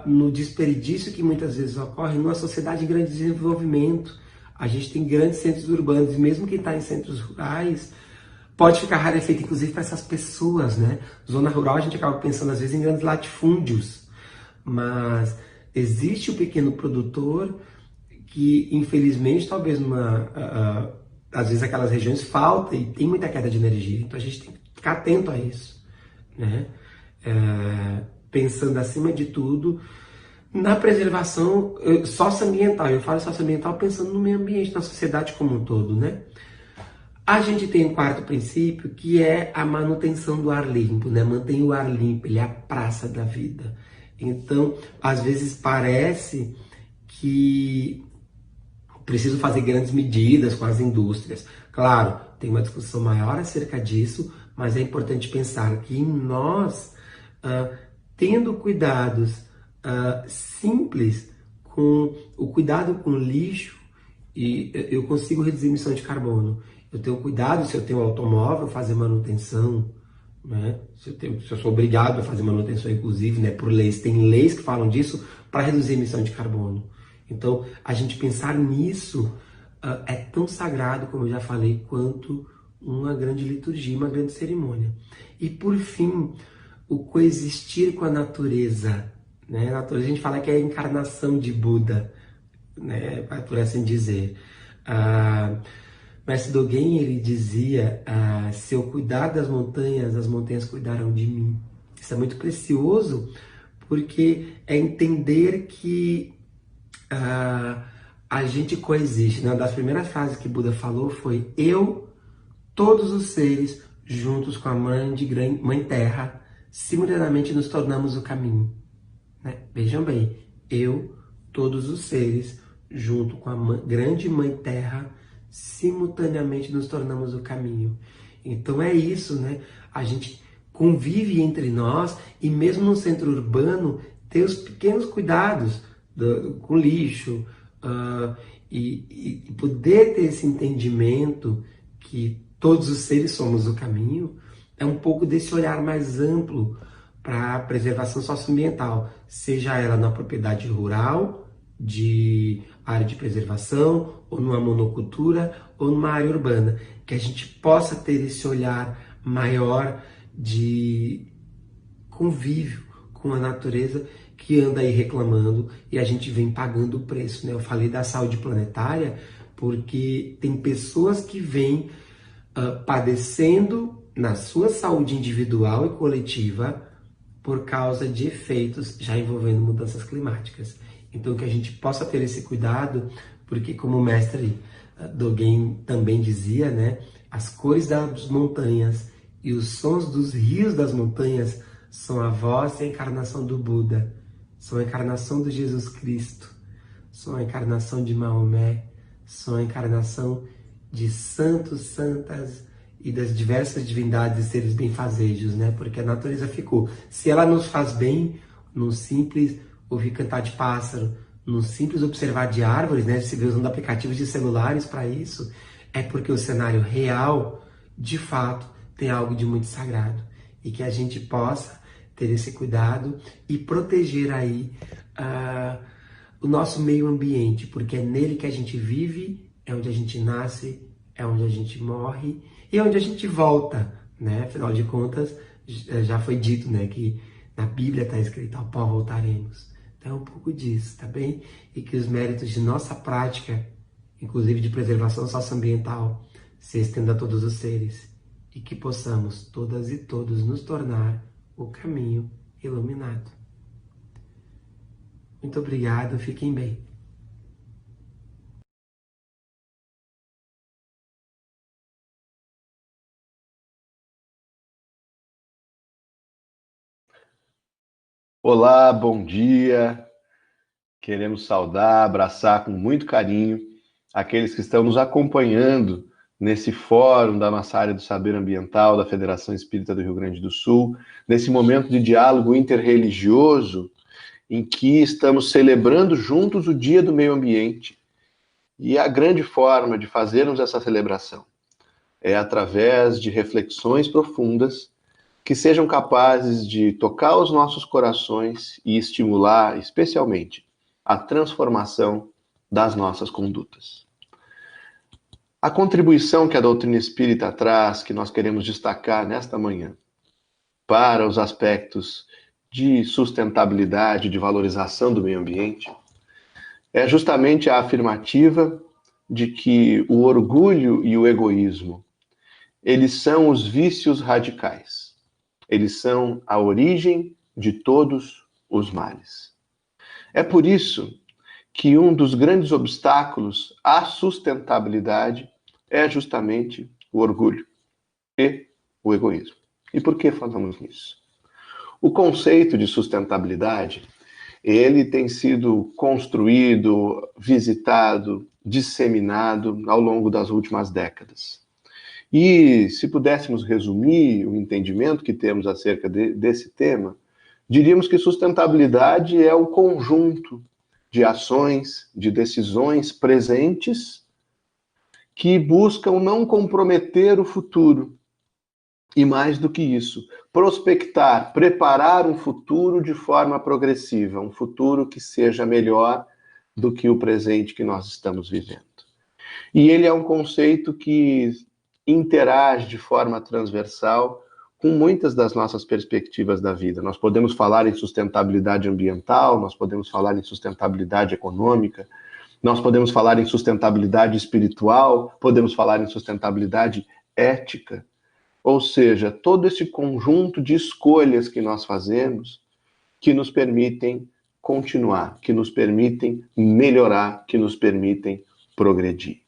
no desperdício que muitas vezes ocorre numa sociedade em grande desenvolvimento. A gente tem grandes centros urbanos, e mesmo quem está em centros rurais pode ficar rarefeito, inclusive, para essas pessoas, né? Zona rural, a gente acaba pensando às vezes em grandes latifúndios, mas existe o pequeno produtor que, infelizmente, talvez às vezes aquelas regiões falta e tem muita queda de energia. Então a gente tem que ficar atento a isso, né? Pensando, acima de tudo, na preservação socioambiental. Eu falo socioambiental pensando no meio ambiente, na sociedade como um todo, né? A gente tem um quarto princípio, que é a manutenção do ar limpo, né? Mantém o ar limpo, ele é a praça da vida. Então, às vezes parece que preciso fazer grandes medidas com as indústrias. Claro, tem uma discussão maior acerca disso, mas é importante pensar que nós, tendo cuidados simples, com o cuidado com o lixo, e eu consigo reduzir emissão de carbono. Eu tenho cuidado, se eu tenho um automóvel, fazer manutenção, né? Se eu sou obrigado a fazer manutenção, inclusive, né, por leis. Tem leis que falam disso para reduzir a emissão de carbono. Então, a gente pensar nisso é tão sagrado, como eu já falei, quanto uma grande liturgia, uma grande cerimônia. E, por fim, o coexistir com a natureza, né? A natureza, a gente fala que é a encarnação de Buda, né, por assim dizer. Mestre Dogen, ele dizia, se eu cuidar das montanhas, as montanhas cuidarão de mim. Isso é muito precioso, porque é entender que a gente coexiste. Uma das primeiras frases que Buda falou foi: eu, todos os seres, juntos com a Mãe Terra, simultaneamente nos tornamos o caminho. Né? Vejam bem, eu, todos os seres, junto com a grande Mãe Terra, simultaneamente nos tornamos o caminho. Então é isso, né? A gente convive entre nós, e mesmo no centro urbano, ter os pequenos cuidados com lixo, e poder ter esse entendimento que todos os seres somos o caminho, é um pouco desse olhar mais amplo para a preservação socioambiental, seja ela na propriedade rural, de área de preservação, ou numa monocultura, ou numa área urbana, que a gente possa ter esse olhar maior de convívio com a natureza, que anda aí reclamando, e a gente vem pagando o preço, né? Eu falei da saúde planetária porque tem pessoas que vêm padecendo na sua saúde individual e coletiva por causa de efeitos já envolvendo mudanças climáticas. Então, que a gente possa ter esse cuidado, porque como o mestre Dogen também dizia, né, as cores das montanhas e os sons dos rios das montanhas são a voz e a encarnação do Buda, são a encarnação de Jesus Cristo, são a encarnação de Maomé, são a encarnação de santos, santas e das diversas divindades e seres benfazejos, né? Porque a natureza ficou. Se ela nos faz bem, num simples ouvir cantar de pássaro, num simples observar de árvores, né? Se vê usando aplicativos de celulares para isso, é porque o cenário real, de fato, tem algo de muito sagrado. E que a gente possa ter esse cuidado e proteger aí o nosso meio ambiente, porque é nele que a gente vive, é onde a gente nasce, é onde a gente morre e é onde a gente volta, né? Afinal de contas, já foi dito, né, que na Bíblia está escrito: ao pó voltaremos. Então é um pouco disso, tá bem? E que os méritos de nossa prática, inclusive de preservação socioambiental, se estendam a todos os seres e que possamos, todas e todos, nos tornar o caminho iluminado. Muito obrigado, fiquem bem. Olá, bom dia. Queremos saudar, abraçar com muito carinho aqueles que estão nos acompanhando nesse fórum da nossa área do saber ambiental da Federação Espírita do Rio Grande do Sul, nesse momento de diálogo interreligioso em que estamos celebrando juntos o Dia do Meio Ambiente. E a grande forma de fazermos essa celebração é através de reflexões profundas que sejam capazes de tocar os nossos corações e estimular, especialmente, a transformação das nossas condutas. A contribuição que a doutrina espírita traz, que nós queremos destacar nesta manhã, para os aspectos de sustentabilidade, de valorização do meio ambiente, é justamente a afirmativa de que o orgulho e o egoísmo, eles são os vícios radicais. Eles são a origem de todos os males. É por isso que um dos grandes obstáculos à sustentabilidade é justamente o orgulho e o egoísmo. E por que falamos nisso? O conceito de sustentabilidade, ele tem sido construído, visitado, disseminado ao longo das últimas décadas. E se pudéssemos resumir o entendimento que temos acerca desse tema, diríamos que sustentabilidade é o conjunto de ações, de decisões presentes que buscam não comprometer o futuro. E mais do que isso, prospectar, preparar um futuro de forma progressiva, um futuro que seja melhor do que o presente que nós estamos vivendo. E ele é um conceito que interage de forma transversal com muitas das nossas perspectivas da vida. Nós podemos falar em sustentabilidade ambiental, nós podemos falar em sustentabilidade econômica, nós podemos falar em sustentabilidade espiritual, podemos falar em sustentabilidade ética. Ou seja, todo esse conjunto de escolhas que nós fazemos que nos permitem continuar, que nos permitem melhorar, que nos permitem progredir.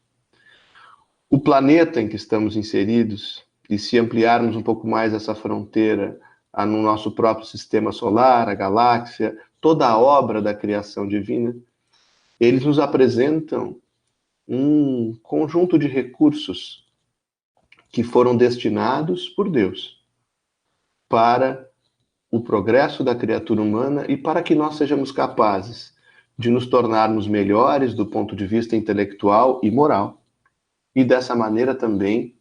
O planeta em que estamos inseridos, e se ampliarmos um pouco mais essa fronteira no nosso próprio sistema solar, a galáxia, toda a obra da criação divina, eles nos apresentam um conjunto de recursos que foram destinados por Deus para o progresso da criatura humana e para que nós sejamos capazes de nos tornarmos melhores do ponto de vista intelectual e moral, e dessa maneira também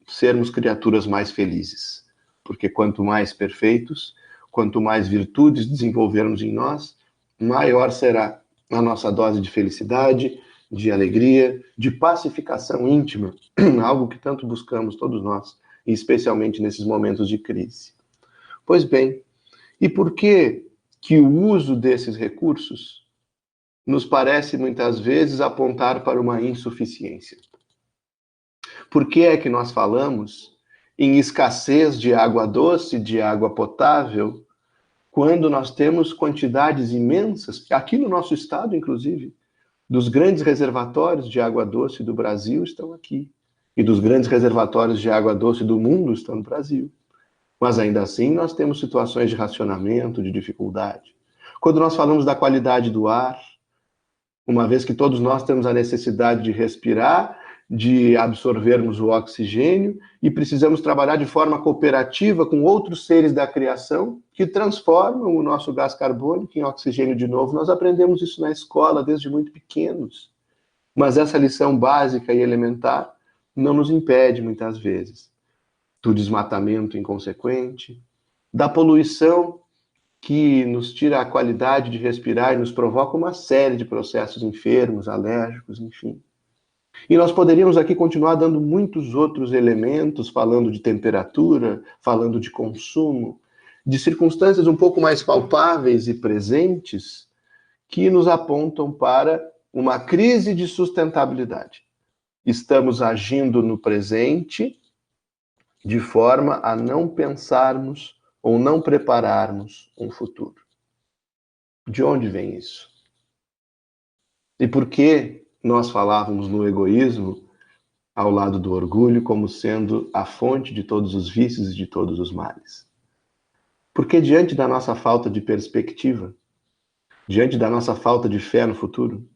sermos criaturas mais felizes. Porque quanto mais perfeitos, quanto mais virtudes desenvolvermos em nós, maior será a nossa dose de felicidade, de alegria, de pacificação íntima, algo que tanto buscamos todos nós, e especialmente nesses momentos de crise. Pois bem, e por que o uso desses recursos nos parece muitas vezes apontar para uma insuficiência? Por que é que nós falamos em escassez de água doce, de água potável, quando nós temos quantidades imensas, aqui no nosso estado, inclusive, dos grandes reservatórios de água doce do Brasil estão aqui, e dos grandes reservatórios de água doce do mundo estão no Brasil. Mas ainda assim nós temos situações de racionamento, de dificuldade. Quando nós falamos da qualidade do ar, uma vez que todos nós temos a necessidade de respirar, de absorvermos o oxigênio, e precisamos trabalhar de forma cooperativa com outros seres da criação que transformam o nosso gás carbônico em oxigênio de novo. Nós aprendemos isso na escola desde muito pequenos. Mas essa lição básica e elementar não nos impede, muitas vezes, do desmatamento inconsequente, da poluição que nos tira a qualidade de respirar e nos provoca uma série de processos enfermos, alérgicos, enfim. E nós poderíamos aqui continuar dando muitos outros elementos, falando de temperatura, falando de consumo, de circunstâncias um pouco mais palpáveis e presentes que nos apontam para uma crise de sustentabilidade. Estamos agindo no presente de forma a não pensarmos ou não prepararmos um futuro. De onde vem isso? E por que nós falávamos no egoísmo ao lado do orgulho como sendo a fonte de todos os vícios e de todos os males? Porque diante da nossa falta de perspectiva, diante da nossa falta de fé no futuro,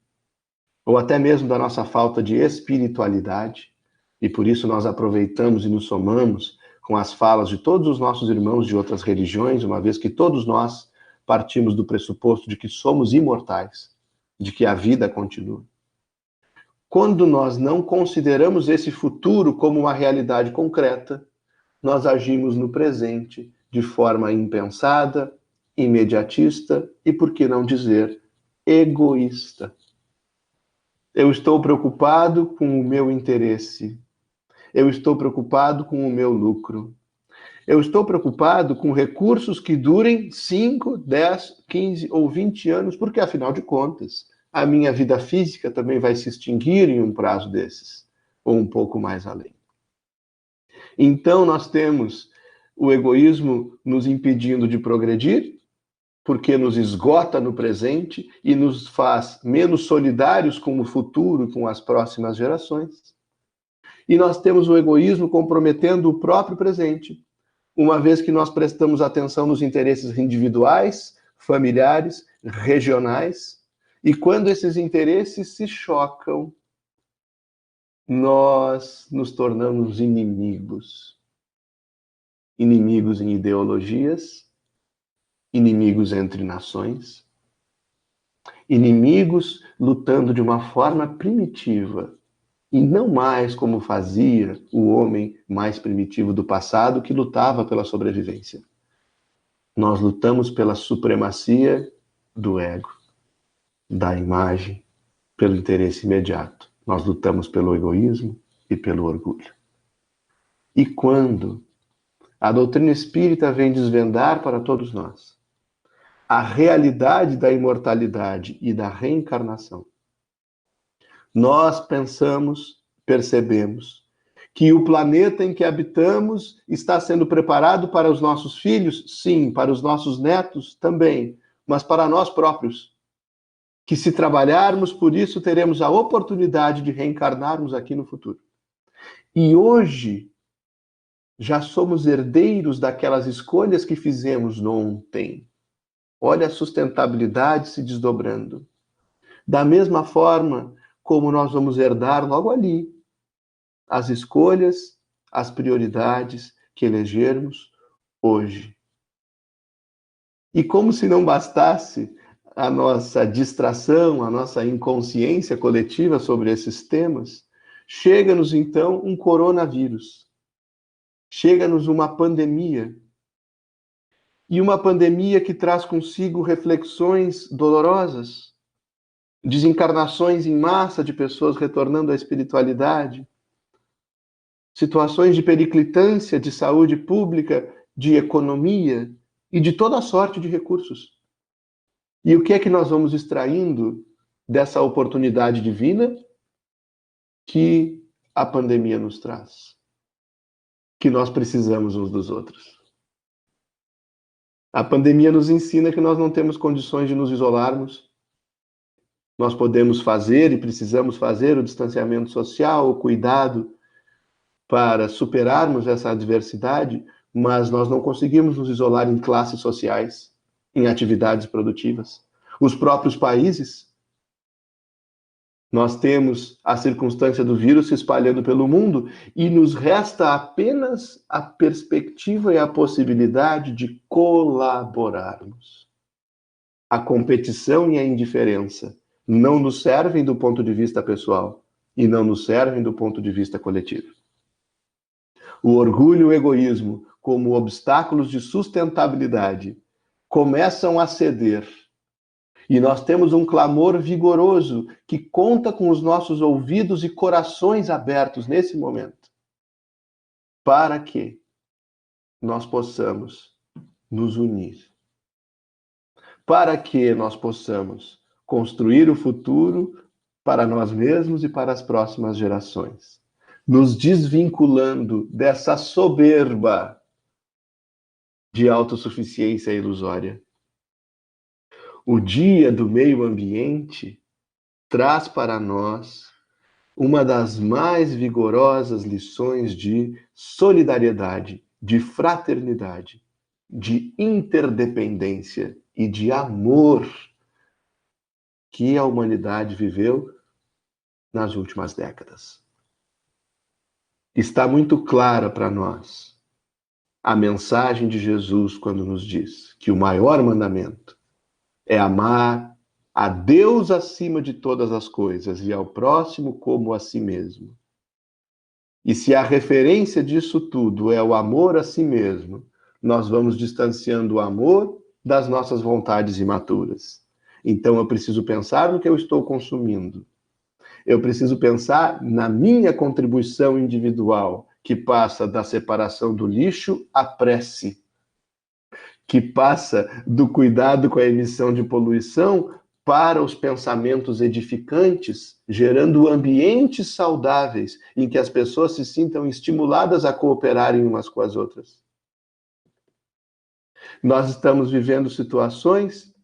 ou até mesmo da nossa falta de espiritualidade, e por isso nós aproveitamos e nos somamos com as falas de todos os nossos irmãos de outras religiões, uma vez que todos nós partimos do pressuposto de que somos imortais, de que a vida continua. Quando nós não consideramos esse futuro como uma realidade concreta, nós agimos no presente de forma impensada, imediatista e, por que não dizer, egoísta. Eu estou preocupado com o meu interesse. Eu estou preocupado com o meu lucro. Eu estou preocupado com recursos que durem 5, 10, 15 ou 20 anos, porque, afinal de contas, a minha vida física também vai se extinguir em um prazo desses, ou um pouco mais além. Então, nós temos o egoísmo nos impedindo de progredir, porque nos esgota no presente e nos faz menos solidários com o futuro, com as próximas gerações. E nós temos o egoísmo comprometendo o próprio presente, uma vez que nós prestamos atenção nos interesses individuais, familiares, regionais, e quando esses interesses se chocam, nós nos tornamos inimigos. Inimigos em ideologias, inimigos entre nações, inimigos lutando de uma forma primitiva, e não mais como fazia o homem mais primitivo do passado que lutava pela sobrevivência. Nós lutamos pela supremacia do ego, da imagem, pelo interesse imediato. Nós lutamos pelo egoísmo e pelo orgulho. E quando a doutrina espírita vem desvendar para todos nós a realidade da imortalidade e da reencarnação, nós percebemos que o planeta em que habitamos está sendo preparado para os nossos filhos, sim, para os nossos netos também, mas para nós próprios. Que se trabalharmos por isso, teremos a oportunidade de reencarnarmos aqui no futuro. E hoje, já somos herdeiros daquelas escolhas que fizemos ontem. Olha a sustentabilidade se desdobrando. Da mesma forma como nós vamos herdar logo ali as escolhas, as prioridades que elegermos hoje. E como se não bastasse a nossa distração, a nossa inconsciência coletiva sobre esses temas, chega-nos então um coronavírus. Chega-nos uma pandemia. E uma pandemia que traz consigo reflexões dolorosas, desencarnações em massa de pessoas retornando à espiritualidade, situações de periclitância de saúde pública, de economia e de toda sorte de recursos. E o que é que nós vamos extraindo dessa oportunidade divina que a pandemia nos traz? que nós precisamos uns dos outros. A pandemia nos ensina que nós não temos condições de nos isolarmos. Nós podemos fazer e precisamos fazer o distanciamento social, o cuidado para superarmos essa adversidade, mas nós não conseguimos nos isolar em classes sociais, em atividades produtivas. Os próprios países, nós temos a circunstância do vírus se espalhando pelo mundo e nos resta apenas a perspectiva e a possibilidade de colaborarmos. A competição e a indiferença não nos servem do ponto de vista pessoal e não nos servem do ponto de vista coletivo. O orgulho e o egoísmo, como obstáculos de sustentabilidade, começam a ceder. E nós temos um clamor vigoroso que conta com os nossos ouvidos e corações abertos nesse momento, para que nós possamos nos unir, para que nós possamos construir o futuro para nós mesmos e para as próximas gerações, nos desvinculando dessa soberba de autossuficiência ilusória. O Dia do Meio Ambiente traz para nós uma das mais vigorosas lições de solidariedade, de fraternidade, de interdependência e de amor que a humanidade viveu nas últimas décadas. Está muito clara para nós a mensagem de Jesus quando nos diz que o maior mandamento é amar a Deus acima de todas as coisas e ao próximo como a si mesmo. E se a referência disso tudo é o amor a si mesmo, nós vamos distanciando o amor das nossas vontades imaturas. Então eu preciso pensar no que eu estou consumindo. Eu preciso pensar na minha contribuição individual, que passa da separação do lixo à prece, que passa do cuidado com a emissão de poluição para os pensamentos edificantes, gerando ambientes saudáveis em que as pessoas se sintam estimuladas a cooperarem umas com as outras. Nós estamos vivendo situações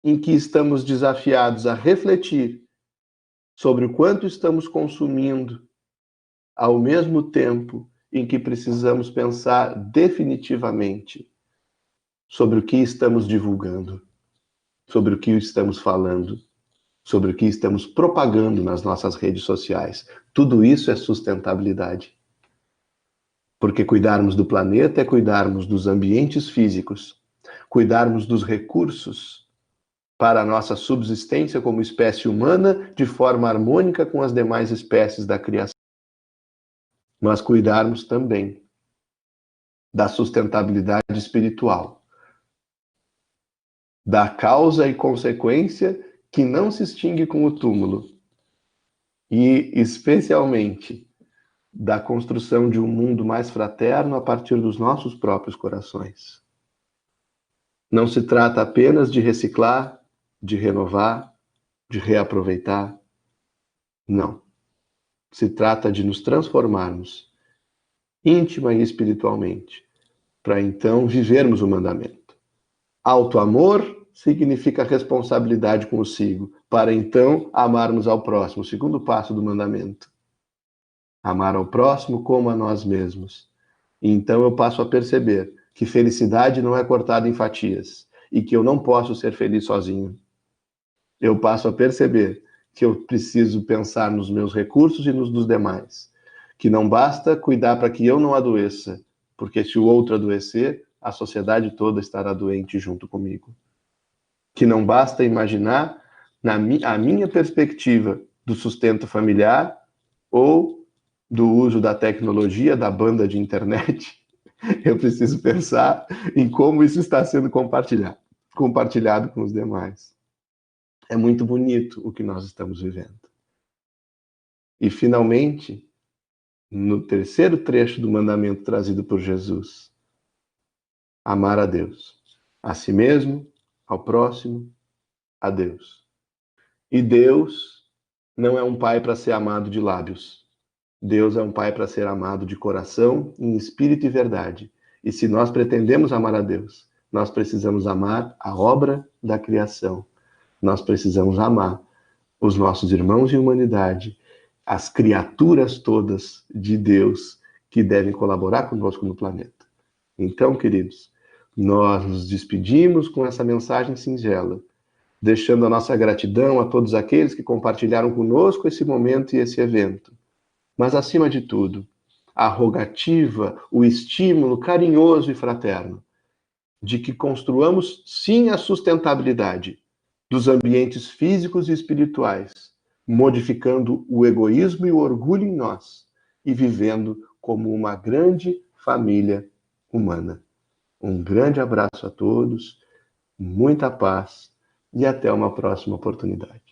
em que estamos desafiados a refletir sobre o quanto estamos consumindo, ao mesmo tempo em que precisamos pensar definitivamente sobre o que estamos divulgando, sobre o que estamos falando, sobre o que estamos propagando nas nossas redes sociais. Tudo isso é sustentabilidade. Porque cuidarmos do planeta é cuidarmos dos ambientes físicos, cuidarmos dos recursos para a nossa subsistência como espécie humana de forma harmônica com as demais espécies da criação. Mas cuidarmos também da sustentabilidade espiritual, da causa e consequência que não se extingue com o túmulo, e especialmente da construção de um mundo mais fraterno a partir dos nossos próprios corações. Não se trata apenas de reciclar, de renovar, de reaproveitar. Não. Se trata de nos transformarmos íntima e espiritualmente, para então vivermos o mandamento. Auto-amor significa responsabilidade consigo, para então amarmos ao próximo, o segundo passo do mandamento. Amar ao próximo como a nós mesmos. E então eu passo a perceber que felicidade não é cortada em fatias e que eu não posso ser feliz sozinho. Eu passo a perceber que eu preciso pensar nos meus recursos e nos dos demais. Que não basta cuidar para que eu não adoeça, porque se o outro adoecer, a sociedade toda estará doente junto comigo. Que não basta imaginar a minha perspectiva do sustento familiar ou do uso da tecnologia, da banda de internet. Eu preciso pensar em como isso está sendo compartilhado com os demais. É muito bonito o que nós estamos vivendo. E, finalmente, no terceiro trecho do mandamento trazido por Jesus, amar a Deus, a si mesmo, ao próximo, a Deus. E Deus não é um pai para ser amado de lábios. Deus é um Pai para ser amado de coração, em espírito e verdade. E se nós pretendemos amar a Deus, nós precisamos amar a obra da criação. Nós precisamos amar os nossos irmãos de humanidade, as criaturas todas de Deus que devem colaborar conosco no planeta. Então, queridos, nós nos despedimos com essa mensagem singela, deixando a nossa gratidão a todos aqueles que compartilharam conosco esse momento e esse evento. Mas, acima de tudo, a rogativa, o estímulo carinhoso e fraterno de que construamos, sim, a sustentabilidade dos ambientes físicos e espirituais, modificando o egoísmo e o orgulho em nós e vivendo como uma grande família humana. Um grande abraço a todos, muita paz e até uma próxima oportunidade.